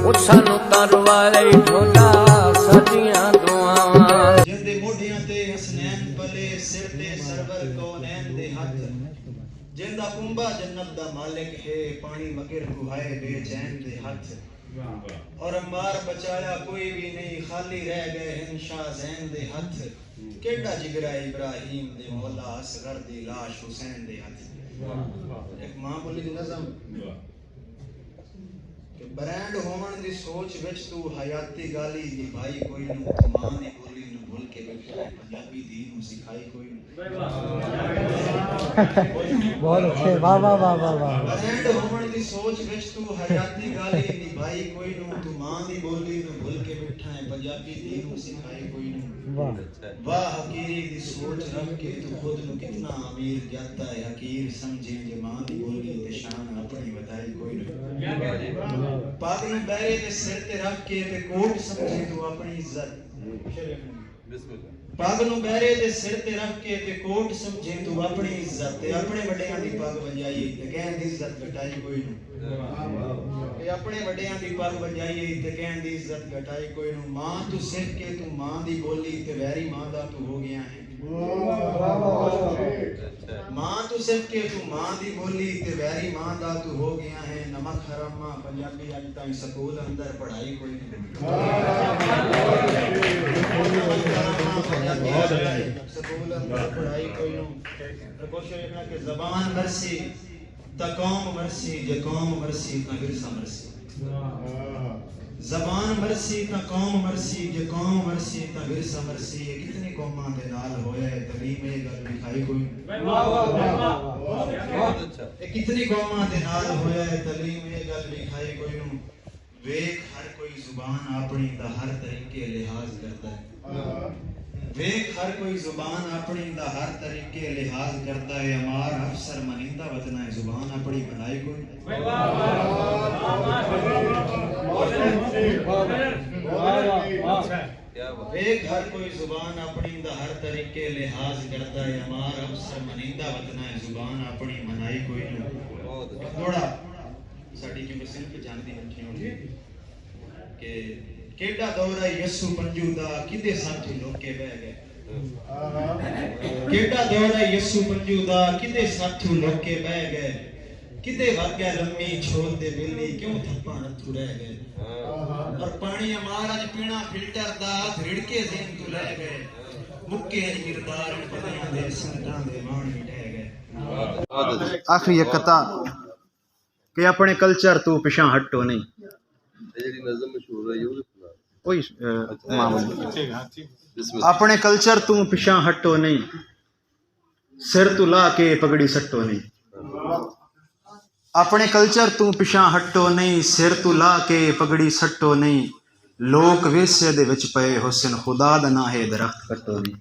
सानू तरवारे ढोला सदियां दुआवां जिंदे मोढियां ते हसनैन पले सिर ते सरवर कौनैन दे हथ जिंदा कुंभा जन्नत दा मालिक है पानी मगिर कुहाए बेचैन दे हथ और अम्बार बचाया कोई भी नहीं खाली रह गए हिंद शाह जैन दे हथ केड़ा जिगरा इब्राहिम दे मौला असगर दी लाश हुसैन दे हथ एक मां बोली दी नज़म कि ब्रांड होवन दी सोच विच तू हयाती गाली दी भाई कोई नू मां दी बोली नू भूल के बैठा है पंजाबी दी नू सिखाई कोई नू बहुत अच्छे वाह वाह वाह वाह वाह ब्रांड होवन दी सोच विच तू हयाती गाली दी भाई कोई नू तू मां दी बोली नू भूल के बैठा है पंजाबी दी नू सिखाई कोई नू वाह वाह हकीरी दी सोच रख के तू खुद नू कितना अमीर जाता है हकीर समझे जे मां दी बोली ते शान अपनी बताई कोई नू पाग नू बैरे ते सिर ते रख के ते कोट समझे तू अपनी इज्जत पग नू बैरे ते सिर ते रख के ते कोट समझे तू अपनी इज्जत ते अपने वड्डियां दी पग वजाई ते कहन दी इज्जत घटाई कोई नू ते अपने वड्डियां दी पग वजाई ते कहन दी इज्जत घटाई कोई नू मां तू सिर के तू मां दी बोली ते वैरी मां दा तू हो गया है मां तू सिर के तू मां दी बोली ते वैरी मां दा तू हो गया है नमक हरामा पंजाबी अज ताईं स्कूल अंदर पढ़ाई कोई नहीं स्कूल अंदर पढ़ाई कोई नहीं कोशिश रखना कि ज़बान मरसी ता कौम मरसी जे कौम मरसी ता विरसा मरसी ज़बान मरसी ता कौम मरसी जे कौम मरसी ता विरसा मरसी ये कितनी कौमां दे नाल होया है तलीम ये गल लिखाई कोई वाह वाह वाह बहुत अच्छा ये कितनी कौमां दे नाल होया है तलीम ये गल लिखाई कोई नू वेख हर कोई जुबान अपनी दा हर तरीके लिहाज करता है वेख हर कोई जुबान अपनी दा हर तरीके लिहाज करता है अमार अफसर मनिंदा वतना है जुबान अपनी बनाई कोई वेख हर कोई जुबान अपनी दा हर तरीके लिहाज करता है अमार अफसर मनिंदा वतना है जुबान अपनी मनाई कोई नहीं थोड़ा साडी की बसिन पे जानदी रखी होगी कि केड़ा दौर है यसु पंजू दा किदे साथी लोके बह गए केड़ा दौर है यसु पंजू दा किदे साथी लोके बह गए किदे वाग्या लम्मी छोड़ दे बिल्ली क्यों थप्पा नथु रह गए और पानी हमारा ज पीना फिल्टर दा रिड़के देन तू रह गए मुक्के अज किरदार पतियां दे संतां दे मान मिटे गए आखिरी एक कथा कि अपने कल्चर तू पिछा हटो नहीं जेडी नज़म मशहूर है ये कोई अपने कल्चर तू पिछा हटो नहीं सिर तू ला के पगड़ी सट्टो नहीं अपने कल्चर तू पिछा हटो नहीं सिर तू ला के पगड़ी सट्टो नहीं लोक विरसे दे विच पए हुसन खुदा दा ना है दरख्त कट्टो नहीं